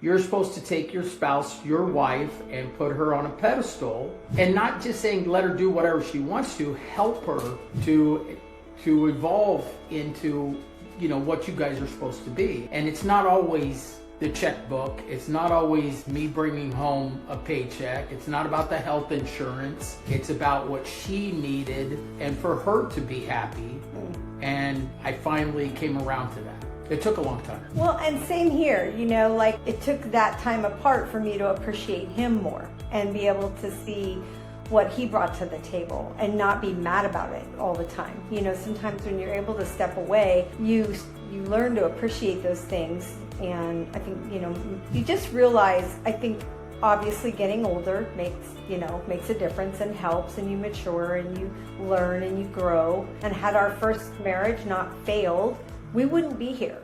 You're supposed to take your spouse, your wife, and put her on a pedestal, and not just saying let her do whatever she wants to, help her to evolve into, what you guys are supposed to be. And it's not always the checkbook. It's not always me bringing home a paycheck. It's not about the health insurance. It's about what she needed and for her to be happy. And I finally came around to that. It took a long time. Well, and same here, it took that time apart for me to appreciate him more and be able to see what he brought to the table and not be mad about it all the time. Sometimes when you're able to step away, you learn to appreciate those things. And I think, you just realize, I think obviously getting older makes a difference and helps, and you mature and you learn and you grow. And had our first marriage not failed, we wouldn't be here.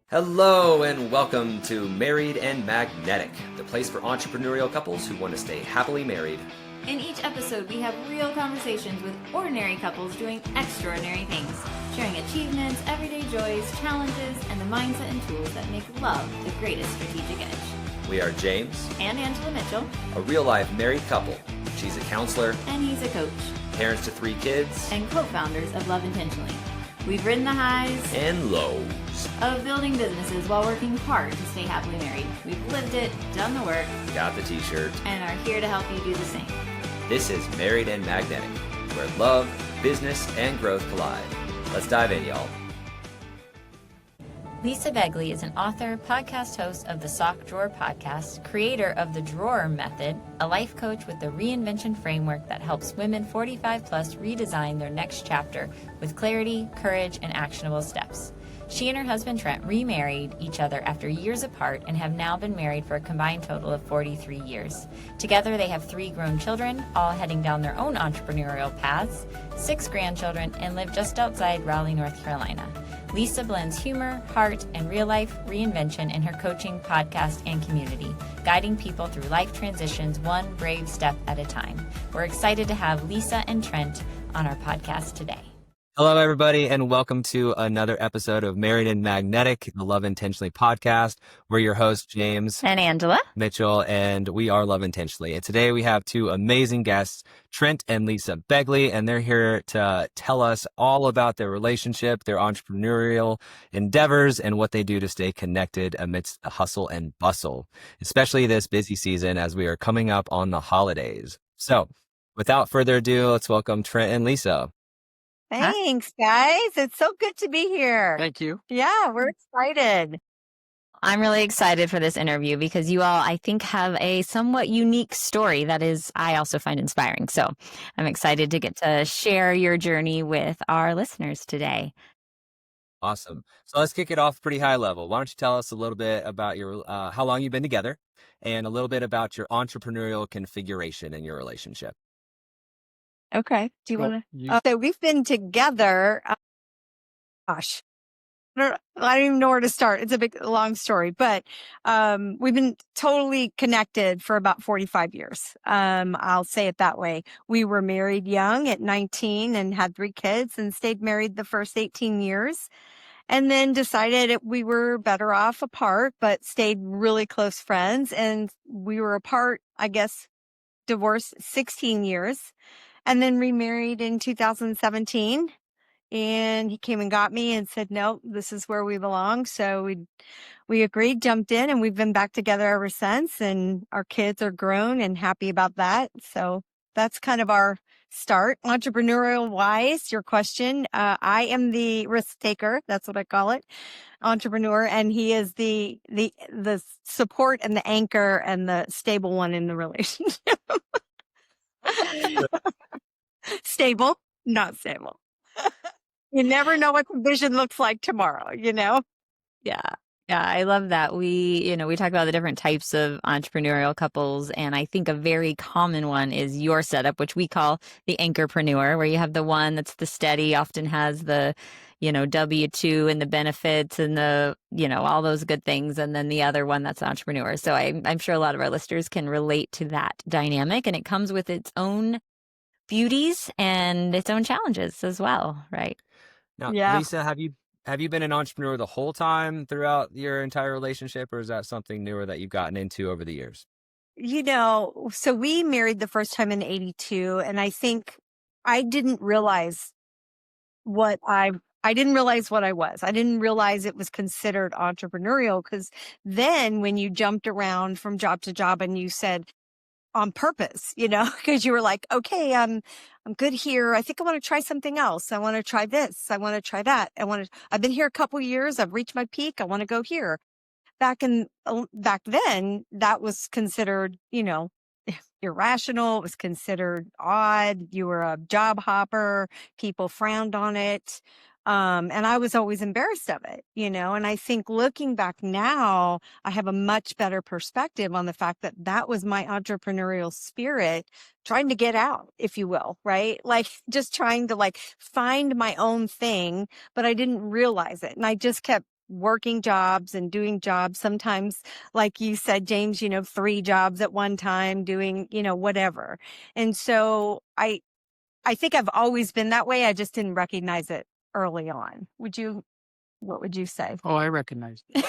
Hello and welcome to Married and Magnetic, the place for entrepreneurial couples who want to stay happily married. In each episode, we have real conversations with ordinary couples doing extraordinary things, sharing achievements, everyday joys, challenges, and the mindset and tools that make love the greatest strategic edge. We are James and Angela Mitchell, a real-life married couple. She's a counselor, and he's a coach, parents to 3 kids, and co-founders of Love Intentionally. We've ridden the highs and lows of building businesses while working hard to stay happily married. We've lived it, done the work, got the t-shirt, and are here to help you do the same. This is Married and Magnetic, where love, business, and growth collide. Let's dive in, y'all. Lisa Begley is an author, podcast host of the Sock Drawer podcast, creator of the Drawer Method, a life coach with the reinvention framework that helps women 45 plus redesign their next chapter with clarity, courage, and actionable steps. She and her husband Trent remarried each other after years apart and have now been married for a combined total of 43 years. Together they have 3 grown children, all heading down their own entrepreneurial paths, 6 grandchildren, and live just outside Raleigh, North Carolina. Lisa blends humor, heart, and real-life reinvention in her coaching, podcast, and community, guiding people through life transitions one brave step at a time. We're excited to have Lisa and Trent on our podcast today. Hello, everybody, and welcome to another episode of Married and Magnetic, the Love Intentionally podcast. We're your hosts, James And Angela Mitchell, and we are Love Intentionally. And today we have 2 amazing guests, Trent and Lisa Begley, and they're here to tell us all about their relationship, their entrepreneurial endeavors, and what they do to stay connected amidst the hustle and bustle, especially this busy season as we are coming up on the holidays. So without further ado, let's welcome Trent and Lisa. Thanks, guys. It's so good to be here. Thank you. Yeah, we're excited. I'm really excited for this interview because you all, I think, have a somewhat unique story that I also find inspiring. So I'm excited to get to share your journey with our listeners today. Awesome. So let's kick it off pretty high level. Why don't you tell us a little bit about your how long you've been together and a little bit about your entrepreneurial configuration in your relationship. Okay. Do you want to? So we've been together. Gosh, I don't even know where to start. It's a long story, but we've been totally connected for about 45 years. I'll say it that way. We were married young at 19 and had 3 kids and stayed married the first 18 years. And then decided we were better off apart, but stayed really close friends. And we were apart, I guess, divorced 16 years. And then remarried in 2017, and he came and got me and said, no, this is where we belong. So we agreed, jumped in, and we've been back together ever since. And our kids are grown and happy about that. So that's kind of our start. Entrepreneurial wise, your question, I am the risk taker. That's what I call it. Entrepreneur. And he is the support and the anchor and the stable one in the relationship. Stable, not stable. You never know what the vision looks like tomorrow, Yeah. Yeah, I love that. We talk about the different types of entrepreneurial couples, and I think a very common one is your setup, which we call the anchorpreneur, where you have the one that's the steady, often has the, W-2 and the benefits and the, all those good things. And then the other one that's the entrepreneur. So I'm sure a lot of our listeners can relate to that dynamic, and it comes with its own beauties and its own challenges as well, right? Now, Yeah. Lisa, have you have you been an entrepreneur the whole time throughout your entire relationship, or is that something newer that you've gotten into over the years? So we married the first time in 82, and I think I didn't realize I didn't realize what I was. I didn't realize it was considered entrepreneurial, because then when you jumped around from job to job and you said on purpose, because you were like, okay, I'm good here. I think I want to try something else. I want to try this. I want to try that. I've been here a couple years. I've reached my peak. I want to go here. Back then, that was considered, irrational. It was considered odd. You were a job hopper. People frowned on it. And I was always embarrassed of it, and I think looking back now, I have a much better perspective on the fact that that was my entrepreneurial spirit trying to get out, if you will, right? Like just trying to find my own thing, but I didn't realize it. And I just kept working jobs and doing jobs. Sometimes, like you said, James, 3 jobs at one time, doing, whatever. And so I think I've always been that way. I just didn't recognize it early on. What would you say? Oh, I recognize it.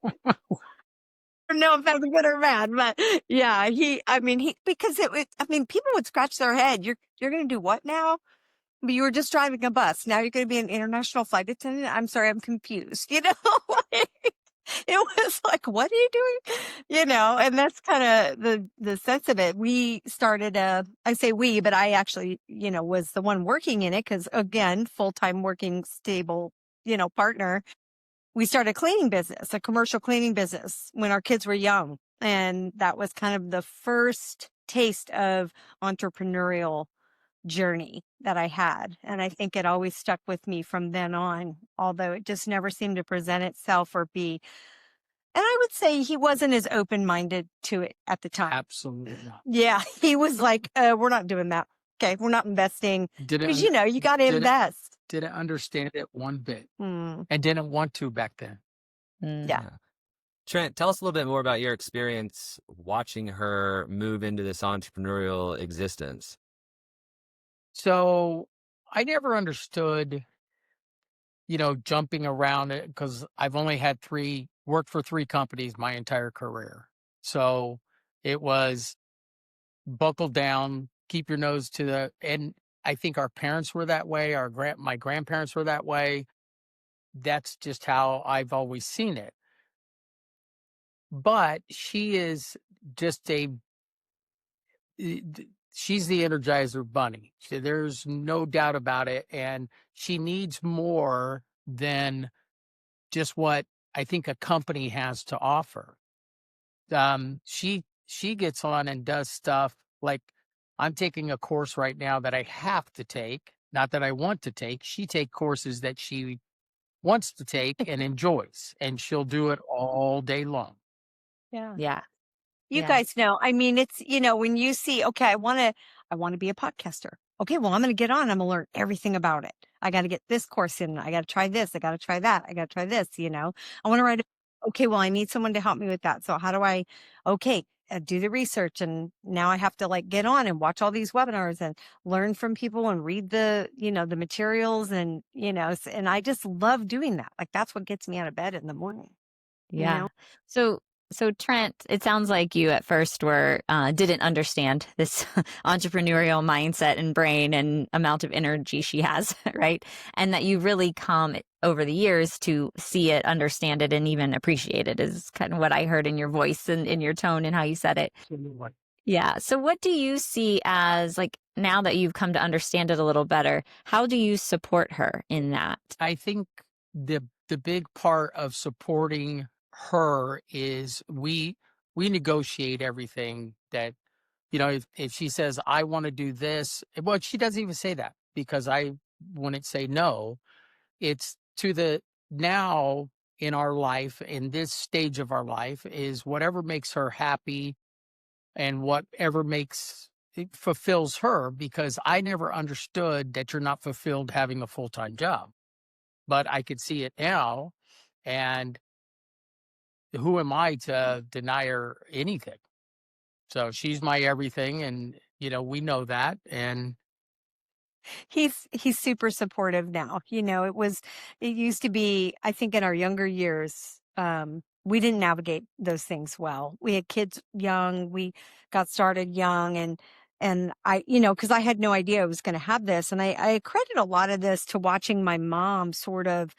I don't know if that's good or bad, but yeah, because people would scratch their head. You're going to do what now? But you were just driving a bus. Now you're going to be an international flight attendant. I'm sorry, I'm confused. It was like, what are you doing? And that's kind of the sense of it. We started I say we, but I actually, was the one working in it, because again, full-time working, stable, partner. We started a cleaning business, a commercial cleaning business, when our kids were young. And that was kind of the first taste of entrepreneurial journey that I had. And I think it always stuck with me from then on, although it just never seemed to present itself or be. And I would say he wasn't as open-minded to it at the time. Absolutely not. Yeah. He was like, we're not doing that. Okay. We're not investing. Because, you got to invest. Didn't understand it one bit, Mm. and didn't want to back then. Yeah. Trent, tell us a little bit more about your experience watching her move into this entrepreneurial existence. So I never understood, jumping around it, because I've only had worked for 3 companies my entire career. So it was buckle down, keep your nose and I think our parents were that way. My grandparents were that way. That's just how I've always seen it. But she is just she's the Energizer Bunny. There's no doubt about it. And she needs more than just what I think a company has to offer. She gets on and does stuff like, I'm taking a course right now that I have to take, not that I want to take. She takes courses that she wants to take and enjoys, and she'll do it all day long. Yeah. Yeah. You guys know, it's, when you see, okay, I want to be a podcaster. Okay, well, I'm going to get on. I'm going to learn everything about it. I got to get this course in. I got to try this. I got to try that. I got to try this, I want to write. Okay, well, I need someone to help me with that. So how do I, do the research. And now I have to get on and watch all these webinars and learn from people and read the materials. And, and I just love doing that. That's what gets me out of bed in the morning. Yeah. So Trent, it sounds like you at first didn't understand this entrepreneurial mindset and brain and amount of energy she has, right? And that you've really come over the years to see it, understand it, and even appreciate it, is kind of what I heard in your voice and in your tone and how you said it. Absolutely. Yeah. So what do you see as, now that you've come to understand it a little better, how do you support her in that? I think the big part of supporting her is we negotiate everything that, if she says, I want to do this, well, she doesn't even say that, because I wouldn't say no. It's to the now in our life, in this stage of our life, is whatever makes her happy and whatever it fulfills her, because I never understood that you're not fulfilled having a full-time job, but I could see it now. And who am I to deny her anything? So she's my everything. And, we know that. And He's super supportive now. It used to be, I think in our younger years, we didn't navigate those things well. We had kids young, we got started young, and I, because I had no idea I was going to have this. And I credit a lot of this to watching my mom sort of,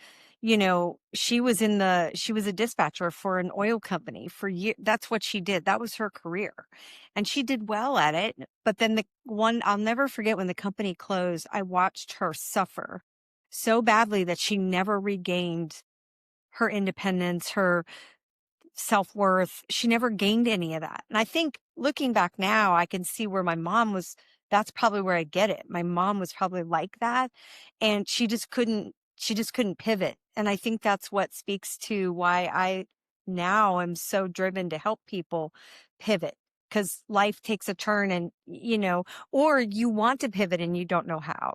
she was a dispatcher for an oil company for years. That's what she did. That was her career. And she did well at it. But then I'll never forget when the company closed, I watched her suffer so badly that she never regained her independence, her self-worth. She never gained any of that. And I think looking back now, I can see where my mom was. That's probably where I get it. My mom was probably like that, and she just couldn't pivot. And I think that's what speaks to why I now am so driven to help people pivot, because life takes a turn, and or you want to pivot and you don't know how,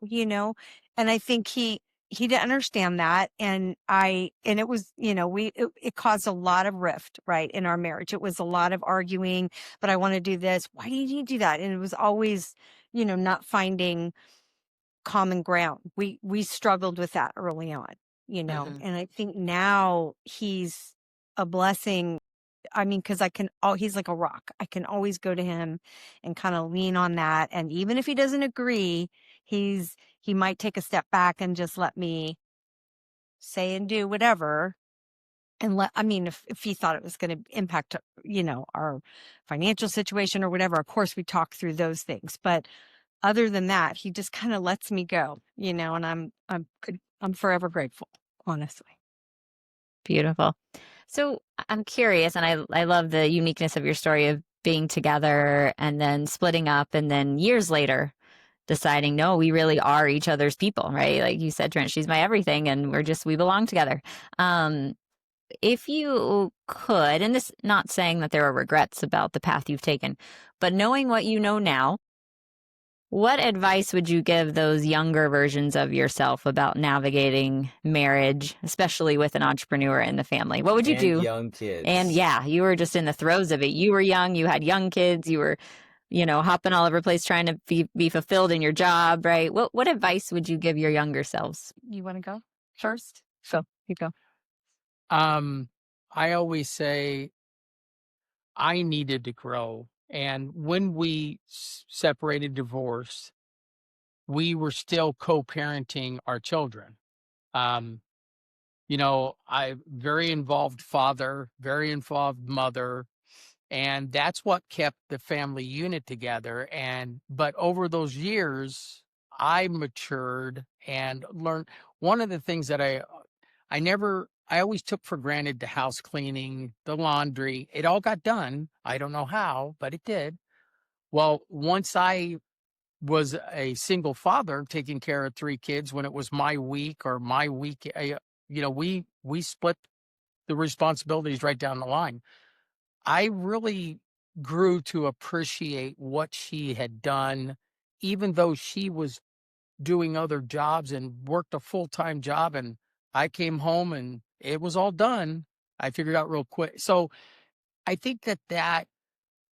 and I think he didn't understand that. And it was, it caused a lot of rift, right, in our marriage. It was a lot of arguing, but I want to do this. Why do you need to do that? And it was always, not finding common ground. We struggled with that early on, and I think now he's a blessing. I mean, because he's like a rock. I can always go to him and kind of lean on that. And even if he doesn't agree, he might take a step back and just let me say and do whatever. And if he thought it was going to impact, our financial situation or whatever, of course we talk through those things. But other than that, he just kind of lets me go, and I'm forever grateful, honestly. Beautiful. So I'm curious, and I love the uniqueness of your story of being together and then splitting up and then years later deciding, no, we really are each other's people, right? Like you said, Trent, she's my everything and we belong together. If you could, and this not saying that there are regrets about the path you've taken, but knowing what you know now, what advice would you give those younger versions of yourself about navigating marriage, especially with an entrepreneur in the family? What would you do? Young kids. And yeah, you were just in the throes of it. You were young, you had young kids, you were, hopping all over the place trying to be fulfilled in your job, right? What advice would you give your younger selves? You want to go first? So you go. I always say I needed to grow. And when we separated, divorced, we were still co-parenting our children. I very involved father, very involved mother, and that's what kept the family unit together. But over those years, I matured and learned. One of the things that I always took for granted: the house cleaning, the laundry. It all got done. I don't know how, but it did. Well, once I was a single father taking care of 3 kids, when it was my week, we split the responsibilities right down the line. I really grew to appreciate what she had done, even though she was doing other jobs and worked a full-time job, and I came home and it was all done. I figured out real quick. So I think that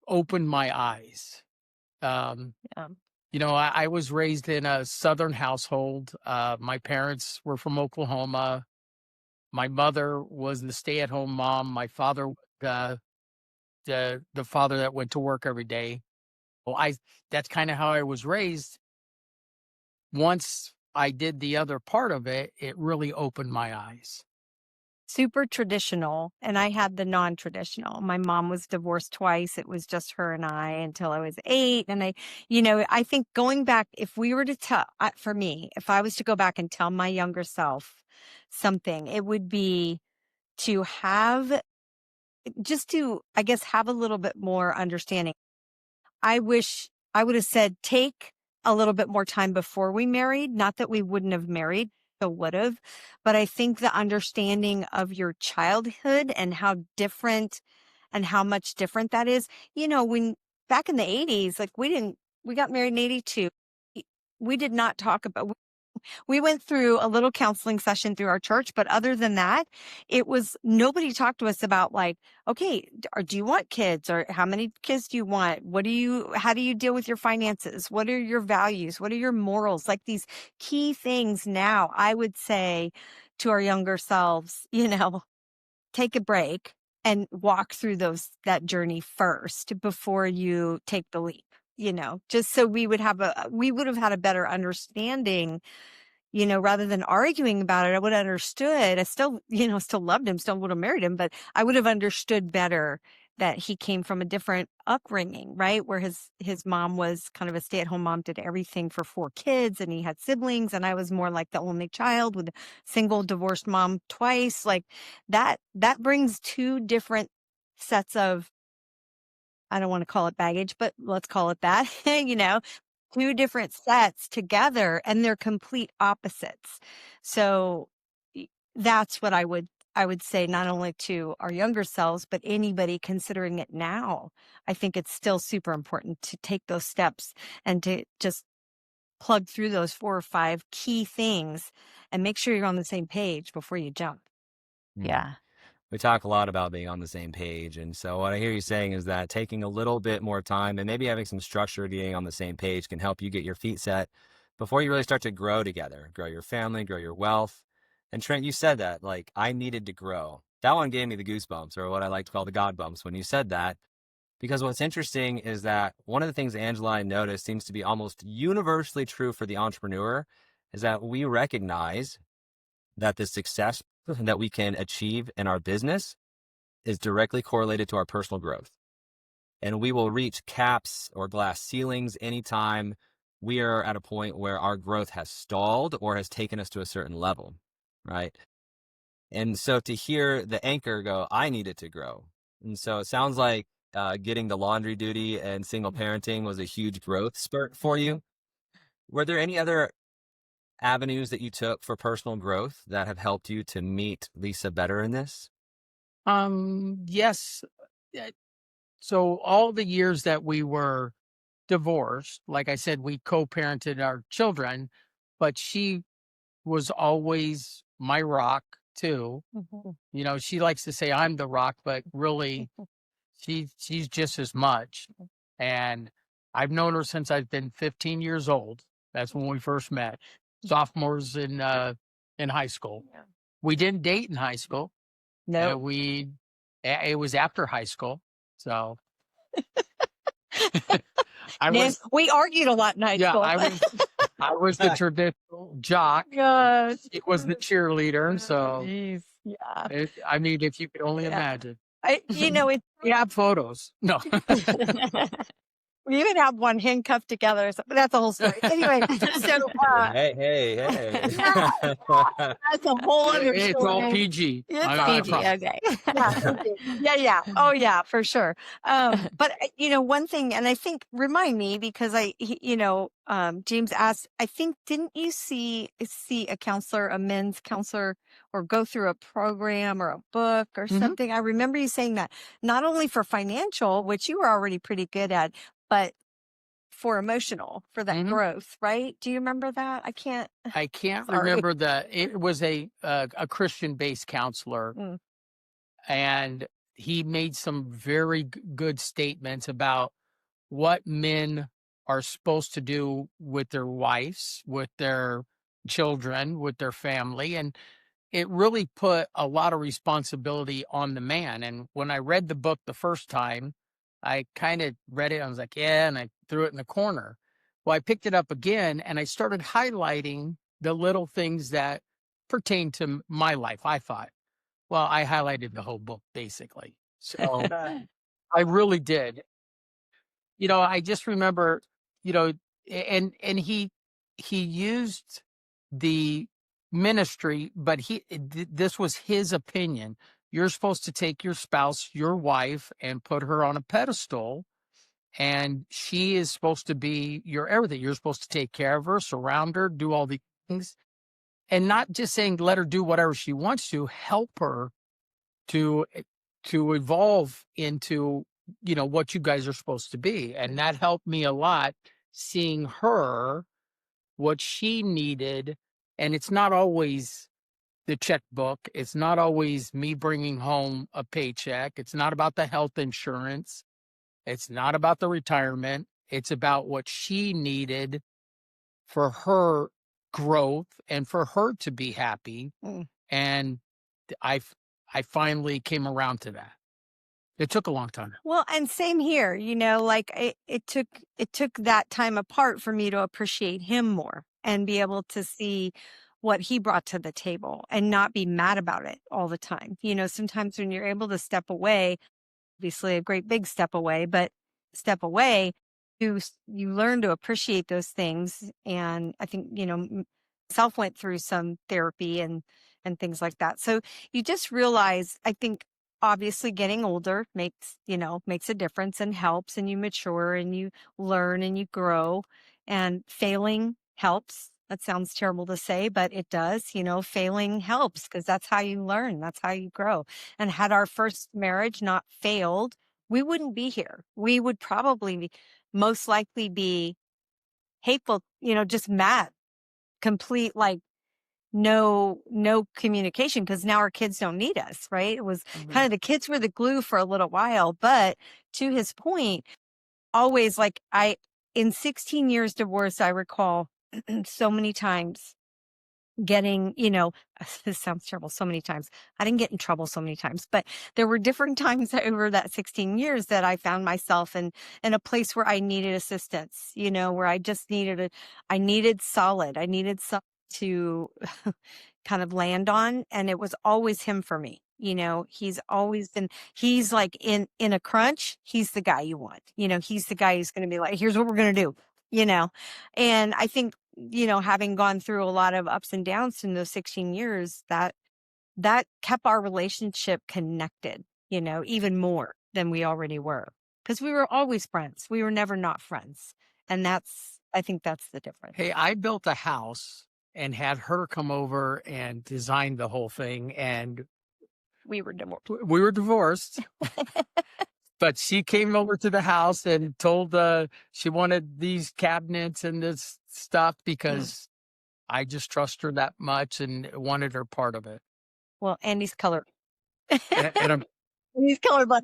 opened my eyes. I was raised in a Southern household. My parents were from Oklahoma. My mother was the stay-at-home mom. My father, the father that went to work every day. Well, that's kind of how I was raised. Once I did the other part of it, it really opened my eyes. Super traditional, and I had the non-traditional. My mom was divorced twice. It was just her and I until I was 8. And I think going back, if we were to tell, for me, if I was to go back and tell my younger self something, it would be to have a little bit more understanding. I wish I would have said, take a little bit more time before we married. Not that we wouldn't have married, so would have, but I think the understanding of your childhood and how different and how much different that is. When back in the 80s, like we got married in 82. We did not talk about, We went through a little counseling session through our church, but other than that, nobody talked to us about like, okay, or do you want kids, or how many kids do you want? How do you deal with your finances? What are your values? What are your morals? Like these key things now, I would say to our younger selves, take a break and walk through that journey first before you take the leap, just so we would have had a better understanding, rather than arguing about it. I would have understood. I still, still loved him, still would have married him, but I would have understood better that he came from a different upbringing, right? Where his mom was kind of a stay-at-home mom, did everything for 4 kids, and he had siblings, and I was more like the only child with a single divorced mom twice. Like that brings 2 different sets of, I don't want to call it baggage, but let's call it that, 2 different sets together, and they're complete opposites. So that's what I would say, not only to our younger selves, but anybody considering it now. I think it's still super important to take those steps and to just plug through those 4 or 5 key things and make sure you're on the same page before you jump. Yeah. We talk a lot about being on the same page. And so what I hear you saying is that taking a little bit more time and maybe having some structure, being on the same page, can help you get your feet set before you really start to grow together, grow your family, grow your wealth. And Trent, you said that, like, I needed to grow. That one gave me the goosebumps, or what I like to call the God bumps, when you said that. Because what's interesting is that one of the things Angela and I noticed seems to be almost universally true for the entrepreneur is that we recognize that the success that we can achieve in our business is directly correlated to our personal growth. And we will reach caps or glass ceilings anytime we are at a point where our growth has stalled or has taken us to a certain level, right? And so to hear the anchor go, I needed to grow. And so it sounds like getting the laundry duty and single parenting was a huge growth spurt for you. Were there any other avenues that you took for personal growth that have helped you to meet Lisa better in this? Yes. So all the years that we were divorced, like I said, we co-parented our children, but she was always my rock too. She likes to say I'm the rock, but really she's just as much. And I've known her since I've been 15 years old. That's when we first met. Sophomores in high school. Yeah. We didn't date in high school. No, it was after high school. So we argued a lot in high school. I was the traditional jock. It was the cheerleader. So yeah, if you could only imagine. We have photos. No. We even have one handcuffed together, but that's a whole story. Anyway, so hey. Yeah, that's a whole other story. It's all PG. It's PG. Okay. Yeah. Oh yeah, for sure. But one thing, and I think, remind me, because James asked, I think, didn't you see a counselor, a men's counselor, or go through a program or a book or something? I remember you saying that, not only for financial, which you were already pretty good at, but for emotional, for that growth, right? Do you remember that? I can't remember it was a Christian-based counselor, and he made some very good statements about what men are supposed to do with their wives, with their children, with their family. And it really put a lot of responsibility on the man. And when I read the book the first time, I kind of read it. I was like, yeah, and I threw it in the corner. Well, I picked it up again and I started highlighting the little things that pertain to my life. I thought, well, I highlighted the whole book basically. So I really did. I just remember, and he used the ministry, but this was his opinion. You're supposed to take your spouse, your wife, and put her on a pedestal, and she is supposed to be your everything. You're supposed to take care of her, surround her, do all the things, and not just saying let her do whatever she wants to. Help her to evolve into what you guys are supposed to be. And that helped me a lot, seeing her, what she needed And it's not always the checkbook. It's not always me bringing home a paycheck. It's not about the health insurance. It's not about the retirement. It's about what she needed for her growth and for her to be happy. And I finally came around to that. It took a long time. Well, and same here, like it took that time apart for me to appreciate him more and be able to see what he brought to the table and not be mad about it all the time. Sometimes when you're able to step away, obviously a great big step away, but step away, you learn to appreciate those things. And I think, myself went through some therapy and things like that. So you just realize, I think, obviously getting older makes a difference and helps, and you mature and you learn and you grow, and failing helps. That sounds terrible to say, but it does. Failing helps because that's how you learn. That's how you grow. And had our first marriage not failed, we wouldn't be here. We would probably most likely be hateful, just mad, complete, like no communication, because now our kids don't need us, right? It was kind of the kids were the glue for a little while, but to his point, always like in 16 years divorce, I recall so many times getting, this sounds terrible, so many times. I didn't get in trouble so many times, but there were different times over that 16 years that I found myself in a place where I needed assistance, where I just I needed something to kind of land on. And it was always him for me. He's always been, he's like in a crunch, he's the guy you want, he's the guy who's going to be like, here's what we're going to do, and I think, having gone through a lot of ups and downs in those 16 years, that kept our relationship connected, even more than we already were, because we were always friends. We were never not friends. And I think that's the difference. Hey, I built a house and had her come over and design the whole thing. And we were divorced. But she came over to the house and told she wanted these cabinets and this stuff because I just trust her that much and wanted her part of it. Well, Andy's color. and he's colorblind.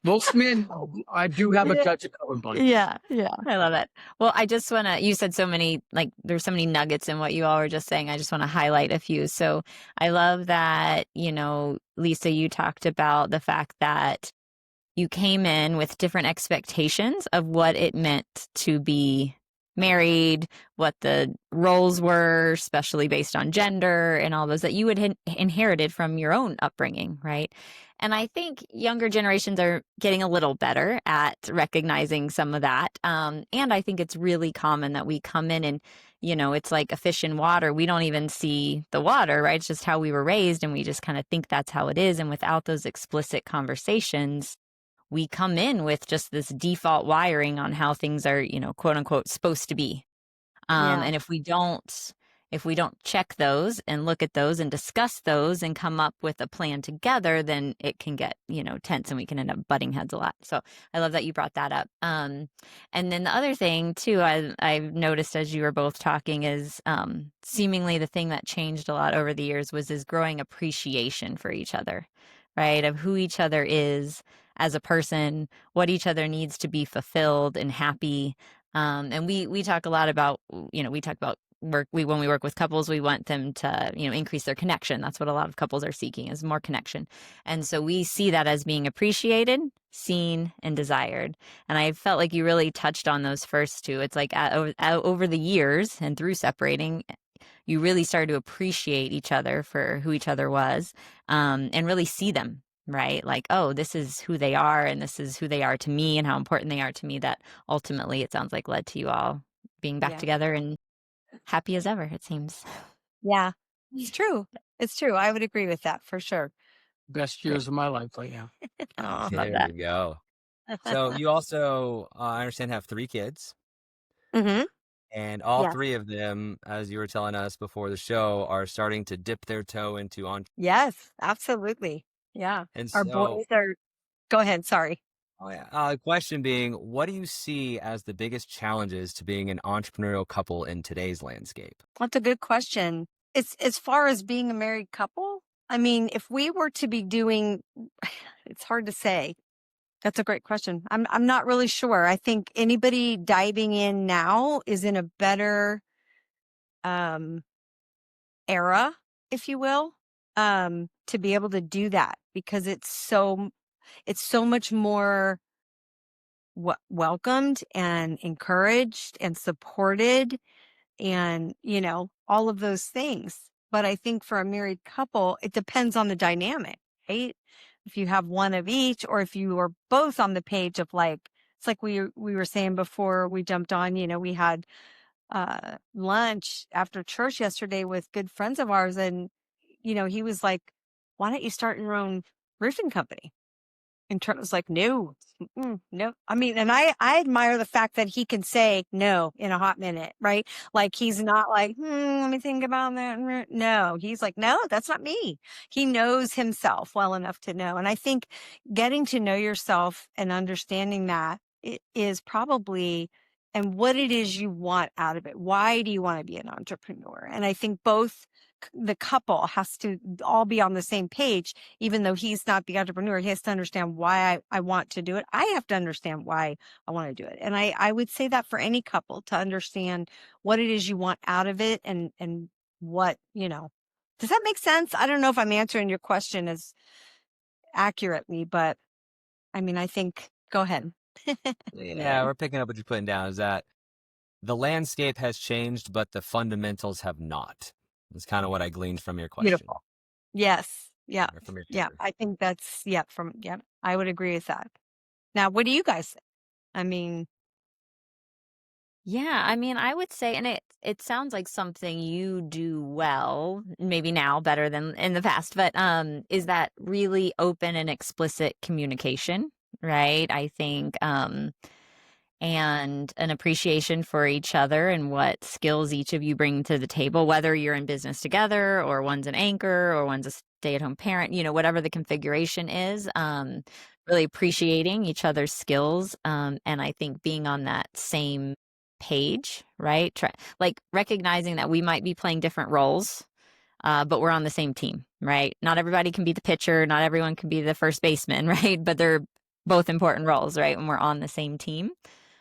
Most men, I do have a touch of colorblind. Yeah. I love it. Well, I just want to, you said so many, like there's so many nuggets in what you all were just saying. I just want to highlight a few. So I love that, Lisa, you talked about the fact that you came in with different expectations of what it meant to be married, what the roles were, especially based on gender and all those that you had inherited from your own upbringing, right? And I think younger generations are getting a little better at recognizing some of that. And I think it's really common that we come in and, it's like a fish in water. We don't even see the water, right? It's just how we were raised, and we just kind of think that's how it is. And without those explicit conversations, we come in with just this default wiring on how things are, quote unquote, supposed to be. And if we don't check those and look at those and discuss those and come up with a plan together, then it can get, tense, and we can end up butting heads a lot. So I love that you brought that up. And then the other thing too, I've noticed as you were both talking is seemingly the thing that changed a lot over the years was this growing appreciation for each other, right? Of who each other is as a person, what each other needs to be fulfilled and happy. And we talk a lot about, we talk about work. When we work with couples, we want them to, increase their connection. That's what a lot of couples are seeking, is more connection. And so we see that as being appreciated, seen, and desired. And I felt like you really touched on those first two. It's like over the years and through separating, you really started to appreciate each other for who each other was, and really see them, right? Like, oh, this is who they are, and this is who they are to me, and how important they are to me, that ultimately it sounds like led to you all being back together and happy as ever, it seems. Yeah, it's true. It's true. I would agree with that for sure. Best years of my life right now. Oh, there you go. So you also, I understand, have 3 kids. Mm-hmm. And all 3 of them, as you were telling us before the show, are starting to dip their toe into Yes, absolutely. Yeah. And Our so, boys are, go ahead. Sorry. Oh, yeah. Question being, what do you see as the biggest challenges to being an entrepreneurial couple in today's landscape? That's a good question. It's as far as being a married couple. I mean, if we were to be doing, it's hard to say. That's a great question. I'm not really sure. I think anybody diving in now is in a better um era, if you will, to be able to do that because it's so much more welcomed and encouraged and supported and, all of those things. But I think for a married couple, it depends on the dynamic, right? If you have one of each, or if you are both on the page of like, it's like we were saying before we jumped on, we had lunch after church yesterday with good friends of ours. And, he was like, why don't you start your own roofing company? And Trent was like, no, no. I mean, and I admire the fact that he can say no in a hot minute, right? Like he's not like, let me think about that. No, he's like, no, that's not me. He knows himself well enough to know. And I think getting to know yourself and understanding that is probably, and what it is you want out of it. Why do you want to be an entrepreneur? And I think both the couple has to all be on the same page. Even though he's not the entrepreneur, he has to understand why I want to do it. I have to understand why I want to do it. And I would say that for any couple to understand what it is you want out of it and what, does that make sense? I don't know if I'm answering your question as accurately, but I mean, I think, go ahead. Yeah, we're picking up what you're putting down is that the landscape has changed, but the fundamentals have not. That's kind of what I gleaned from your question. Beautiful. Yes. Yeah. Or from your Yeah. answer. I think that's, I would agree with that. Now, what do you guys think? I mean, Yeah, I mean, I would say, and it sounds like something you do well, maybe now better than in the past, but is that really open and explicit communication, right? I think and an appreciation for each other and what skills each of you bring to the table, whether you're in business together or one's an anchor or one's a stay-at-home parent, whatever the configuration is, really appreciating each other's skills. And I think being on that same page, right? Like recognizing that we might be playing different roles, but we're on the same team, right? Not everybody can be the pitcher. Not everyone can be the first baseman, right? But they're both important roles, right? When we're on the same team.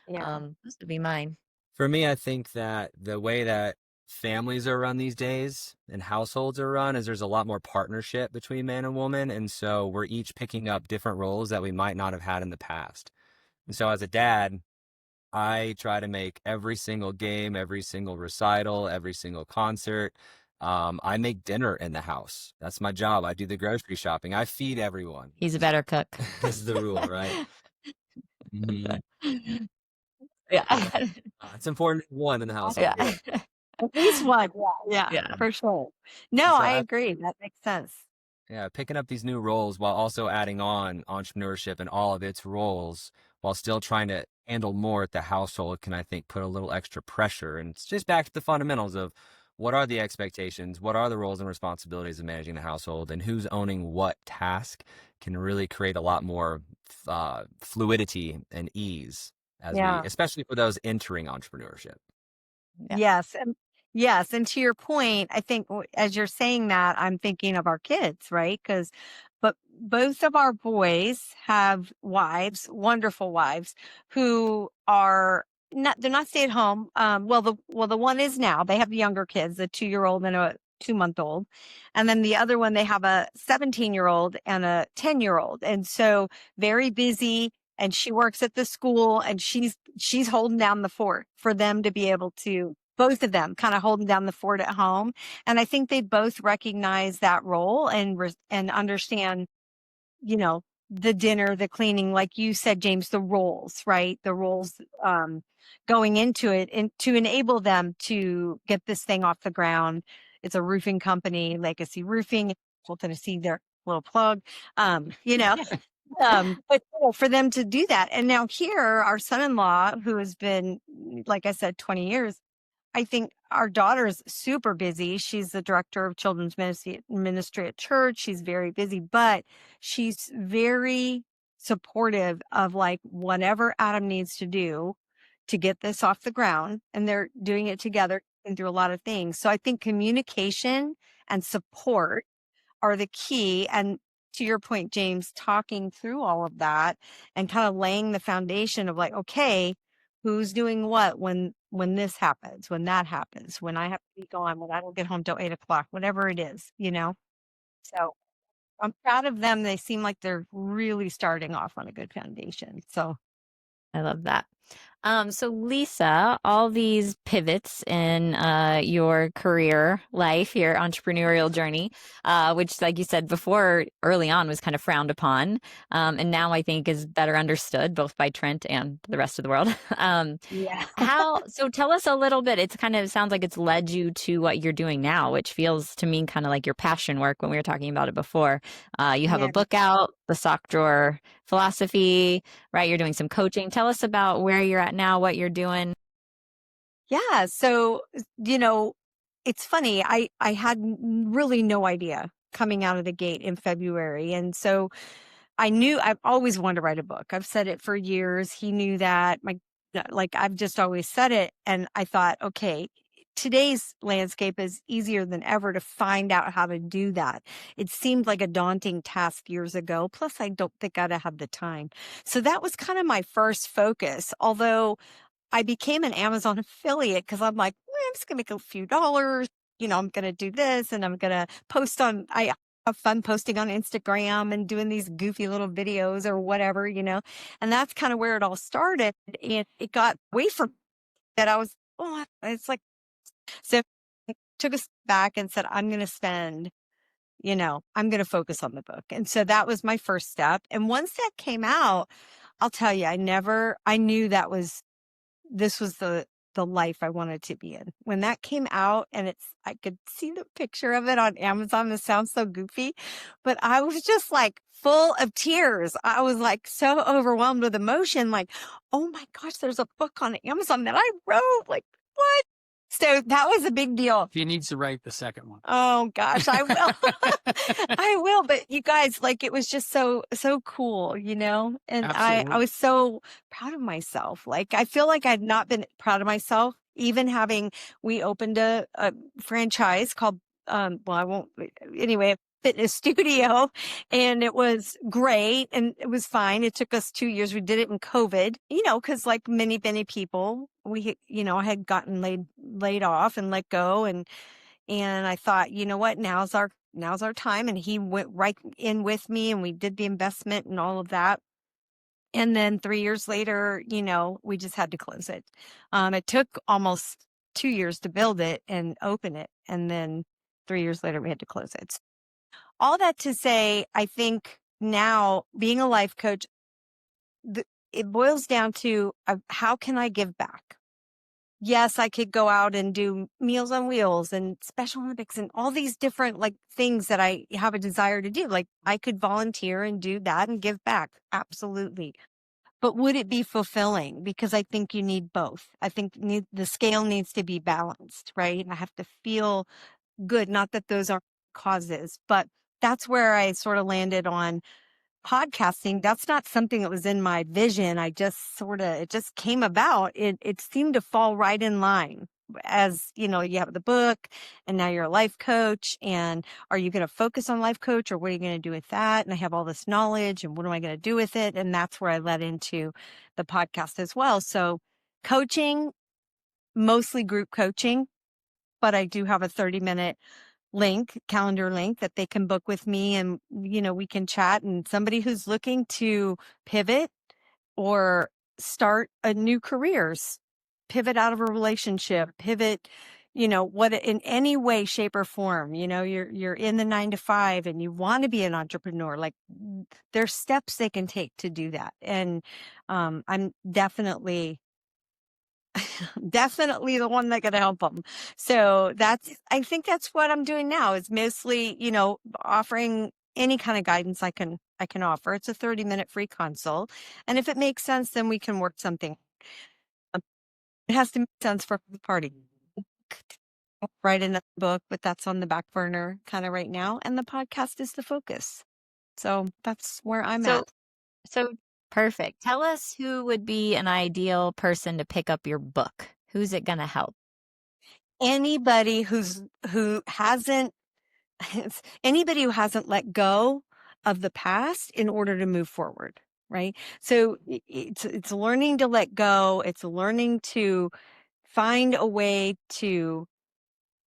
This would be mine. For me, I think that the way that families are run these days and households are run is there's a lot more partnership between man and woman. And so we're each picking up different roles that we might not have had in the past. And so as a dad, I try to make every single game, every single recital, every single concert. I make dinner in the house. That's my job. I do the grocery shopping. I feed everyone. He's a better cook. This is the rule, right? Mhm. Yeah. It's important one in the household. Yeah. At least one. Yeah, for sure. No, So I agree. That makes sense. Yeah, picking up these new roles while also adding on entrepreneurship and all of its roles while still trying to handle more at the household can, I think, put a little extra pressure. And it's just back to the fundamentals of what are the expectations, what are the roles and responsibilities of managing the household, and who's owning what task can really create a lot more fluidity and ease especially for those entering entrepreneurship. Yeah. Yes. And to your point, I think as you're saying that, I'm thinking of our kids, right? But both of our boys have wives, wonderful wives, who are they're not stay at home. The one is now. They have younger kids, a 2-year-old and a 2-month-old. And then the other one, they have a 17-year-old and a 10-year-old. And so very busy. And she works at the school and she's holding down the fort for them to be able to, both of them kind of holding down the fort at home. And I think they both recognize that role and understand, the dinner, the cleaning, like you said, James, the roles, right? The roles, going into it and to enable them to get this thing off the ground. It's a roofing company, Legacy Roofing, Middle Tennessee, their little plug, but for them to do that. And now here, our son-in-law, who has been, like I said, 20 years, I think our daughter's super busy. She's the director of children's ministry at church. She's very busy, but she's very supportive of like whatever Adam needs to do to get this off the ground. And they're doing it together and through a lot of things. So I think communication and support are the key. And to your point, James, talking through all of that and kind of laying the foundation of like, okay, who's doing what when this happens, when that happens, when I have to be gone, when I don't get home till 8 o'clock, whatever it is, you know? So I'm proud of them. They seem like they're really starting off on a good foundation. So I love that. So Lisa, all these pivots in your career life, your entrepreneurial journey, which, like you said before, early on was kind of frowned upon, and now I think is better understood both by Trent and the rest of the world. yeah. So tell us a little bit. It's kind of sounds like it's led you to what you're doing now, which feels to me kind of like your passion work when we were talking about it before. You have a book out, The Sock Drawer Philosophy, right? You're doing some coaching. Tell us about where you're at now, what you're doing. Yeah. So, it's funny. I had really no idea coming out of the gate in February. And so I knew I've always wanted to write a book. I've said it for years. He knew that. I've just always said it. And I thought, okay, today's landscape is easier than ever to find out how to do that. It seemed like a daunting task years ago. Plus, I don't think I'd have the time. So that was kind of my first focus. Although I became an Amazon affiliate because I'm like, I'm just going to make a few dollars. I'm going to do this and I'm going to I have fun posting on Instagram and doing these goofy little videos or whatever, and that's kind of where it all started. And it got away from that. I was, it's like, so I took a step back and said, I'm going to spend, I'm going to focus on the book. And so that was my first step. And once that came out, I'll tell you, I knew this was the life I wanted to be in. When that came out and I could see the picture of it on Amazon. This sounds so goofy, but I was just like full of tears. I was like so overwhelmed with emotion. Like, oh my gosh, there's a book on Amazon that I wrote. Like, what? So that was a big deal. He needs to write the second one. Oh gosh, I will. I will. But you guys, like, it was just so cool, and Absolutely. I was so proud of myself. Like, I feel like I'd not been proud of myself, even we opened a franchise called, well, I won't, anyway, fitness studio, and it was great and it was fine. It took us 2 years. We did it in COVID, because like many people, I had gotten laid off and let go, and I thought, you know what, now's our time. And he went right in with me and we did the investment and all of that. And then 3 years later, we just had to close it. It took almost 2 years to build it and open it. And then 3 years later, we had to close it. All that to say, I think now being a life coach, it boils down to how can I give back? Yes, I could go out and do Meals on Wheels and Special Olympics and all these different like things that I have a desire to do. Like I could volunteer and do that and give back. Absolutely. But would it be fulfilling? Because I think you need both. I think the scale needs to be balanced, right? I have to feel good. Not that those are causes, but that's where I sort of landed on podcasting. That's not something that was in my vision. It just came about. It seemed to fall right in line. As you have the book and now you're a life coach, and are you going to focus on life coach or what are you going to do with that? And I have all this knowledge and what am I going to do with it? And that's where I led into the podcast as well. So coaching, mostly group coaching, but I do have a 30-minute calendar link that they can book with me, and we can chat. And somebody who's looking to pivot or start a new careers, pivot out of a relationship, pivot, what in any way, shape or form, you're in the 9 to 5 and you want to be an entrepreneur, like there's steps they can take to do that. And I'm definitely the one that can help them. So I think that's what I'm doing now, is mostly, offering any kind of guidance I can offer. It's a 30-minute free consult. And if it makes sense, then we can work something. It has to make sense for the party. Write another book, but that's on the back burner kind of right now. And the podcast is the focus. So that's where I'm at. So perfect. Tell us who would be an ideal person to pick up your book. Who's it going to help? Anybody who hasn't anybody who hasn't let go of the past in order to move forward, right? So it's learning to let go. It's learning to find a way to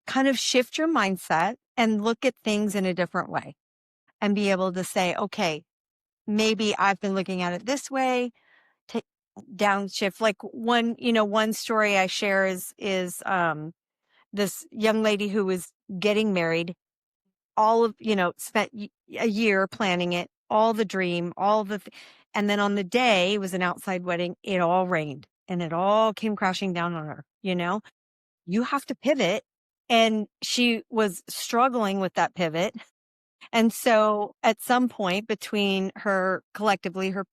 kind of shift your mindset and look at things in a different way and be able to say, okay, maybe I've been looking at it this way, take downshift. Like one story I share is this young lady who was getting married, spent a year planning it, all the dream, and then on the day, it was an outside wedding, it all rained and it all came crashing down on her, you have to pivot. And she was struggling with that pivot. And so at some point between her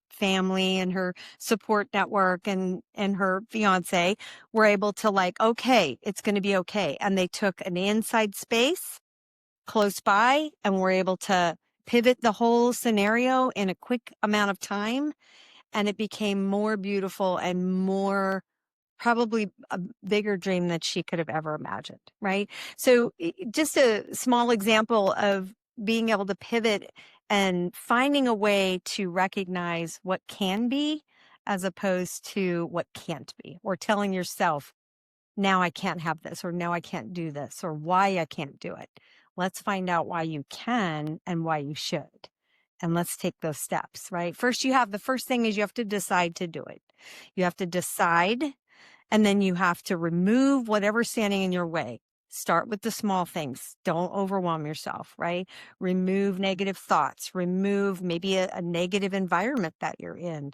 family and her support network and her fiance were able to okay, it's going to be okay. And they took an inside space close by and were able to pivot the whole scenario in a quick amount of time. And it became more beautiful and more probably a bigger dream than she could have ever imagined. Right. So just a small example of being able to pivot and finding a way to recognize what can be as opposed to what can't be, or telling yourself, now I can't have this, or now I can't do this, or why I can't do it. Let's find out why you can and why you should. And let's take those steps, right? The first thing is you have to decide to do it. You have to decide, and then you have to remove whatever's standing in your way. Start with the small things. Don't overwhelm yourself, right? Remove negative thoughts. Remove maybe a negative environment that you're in.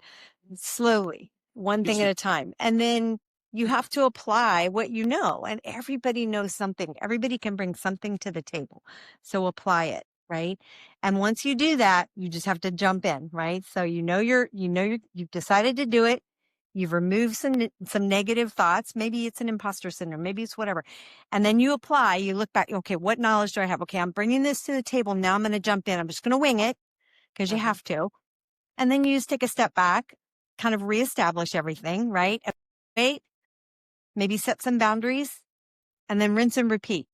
Slowly, one thing at a time. And then you have to apply what you know. And everybody knows something. Everybody can bring something to the table. So apply it, right? And once you do that, you just have to jump in, right? So you've decided to do it. You've removed some negative thoughts. Maybe it's an imposter syndrome. Maybe it's whatever. And then you apply, you look back, okay, what knowledge do I have? Okay, I'm bringing this to the table. Now I'm going to jump in. I'm just going to wing it because you have to. And then you just take a step back, kind of reestablish everything, right? Wait, maybe set some boundaries, and then rinse and repeat.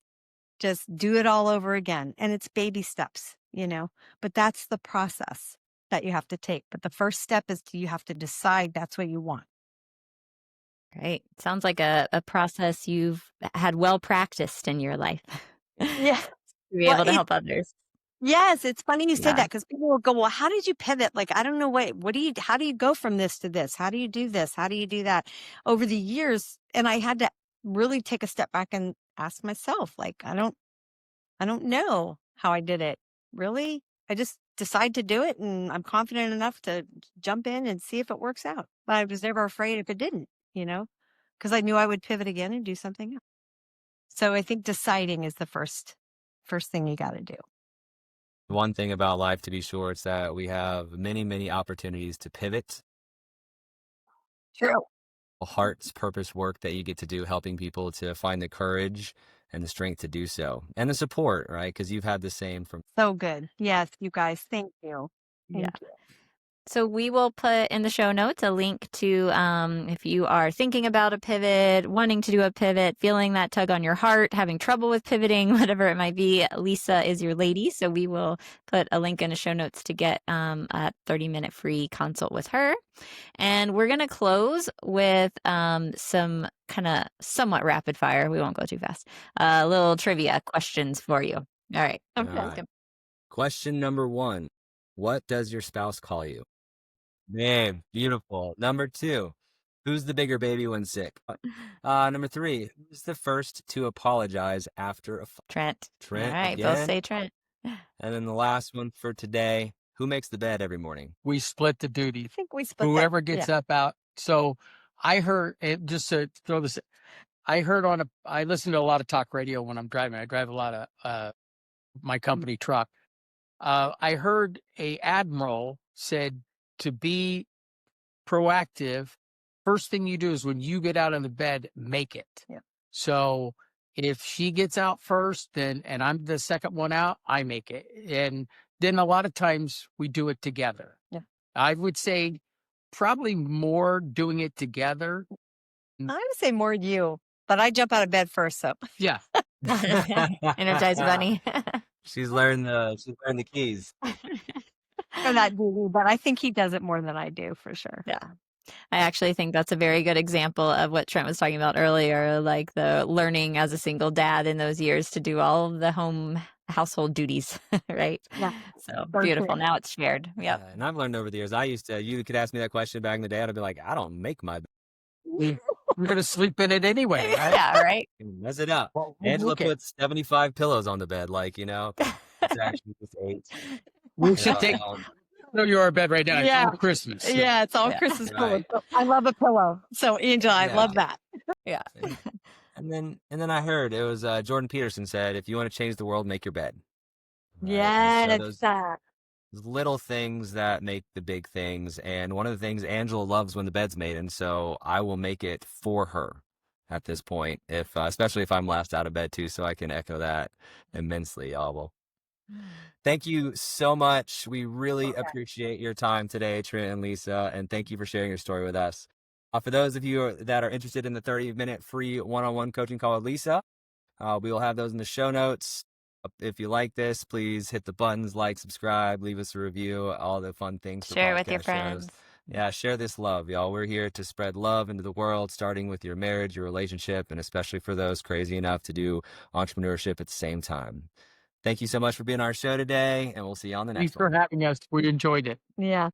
Just do it all over again. And it's baby steps, but that's the process that you have to take. But the first step is you have to decide that's what you want. Great. Sounds like a process you've had well practiced in your life. Yeah. To be able to help others. Yes, it's funny you said that, because people will go, well, how did you pivot? Like, I don't know, how do you go from this to this? How do you do this? How do you do that? Over the years, and I had to really take a step back and ask myself, I don't know how I did it. Really? I just decide to do it, and I'm confident enough to jump in and see if it works out. But I was never afraid if it didn't, because I knew I would pivot again and do something else. So I think deciding is the first thing you got to do. One thing about life, to be sure, is that we have many, many opportunities to pivot. True. Heart's purpose work that you get to do, helping people to find the courage and the strength to do so, and the support, right? Because you've had the same from. So good. Yes, you guys. Thank you. Thank you. So we will put in the show notes a link to if you are thinking about a pivot, wanting to do a pivot, feeling that tug on your heart, having trouble with pivoting, whatever it might be, Lisa is your lady. So we will put a link in the show notes to get a 30-minute free consult with her. And we're going to close with some kind of somewhat rapid fire. We won't go too fast. Little trivia questions for you. All right. Okay. All right. Question number 1. What does your spouse call you? Man, beautiful. Number 2, who's the bigger baby when sick? Number 3, who's the first to apologize after a Trent. All right, again. both say Trent. And then the last one for today, who makes the bed every morning? We split the duty. I think we split Whoever gets up out. So I heard, just to throw this, I listen to a lot of talk radio when I'm driving. I drive a lot of my company truck. I heard a admiral said to be proactive, first thing you do is when you get out of the bed, make it. Yeah. So if she gets out first, and I'm the second one out, I make it. And then a lot of times we do it together. Yeah. I would say probably more doing it together. I would say more you, but I jump out of bed first, so. Yeah. Energized bunny. She's learned the keys. I'm not Google, but I think he does it more than I do for sure. Yeah. I actually think that's a very good example of what Trent was talking about earlier, like the learning as a single dad in those years to do all of the household duties, right? Yeah. So For beautiful. sure. Now it's shared. Yep. Yeah, and I've learned over the years. You could ask me that question back in the day, I'd be like, I don't make my bed. We're going to sleep in it anyway, right? Yeah, right. Mess it up. Well, Angela okay. puts 75 pillows on the bed, like, it's actually just 8. We should take your bed right now. Yeah. It's Christmas. So. Yeah, it's all Yeah. Christmas Right. pillows. I love a pillow. So Angela, I Yeah. love that. Yeah. And then I heard it was Jordan Peterson said, if you want to change the world, make your bed. Right? Yeah, And so it's that. those little things that make the big things. And one of the things Angela loves when the bed's made, and so I will make it for her at this point, if especially if I'm last out of bed too, so I can echo that immensely, y'all. Well, thank you so much. We really appreciate your time today, Trent and Lisa, and thank you for sharing your story with us. For those of you that are interested in the 30-minute free one-on-one coaching call with Lisa, we will have those in the show notes. If you like this, please hit the buttons, like, subscribe, leave us a review, all the fun things. Share it with your podcast friends. shows. Yeah, share this love, y'all. We're here to spread love into the world, starting with your marriage, your relationship, and especially for those crazy enough to do entrepreneurship at the same time. Thank you so much for being on our show today, and we'll see you on the next one. Thanks for having us. We enjoyed it. Yeah.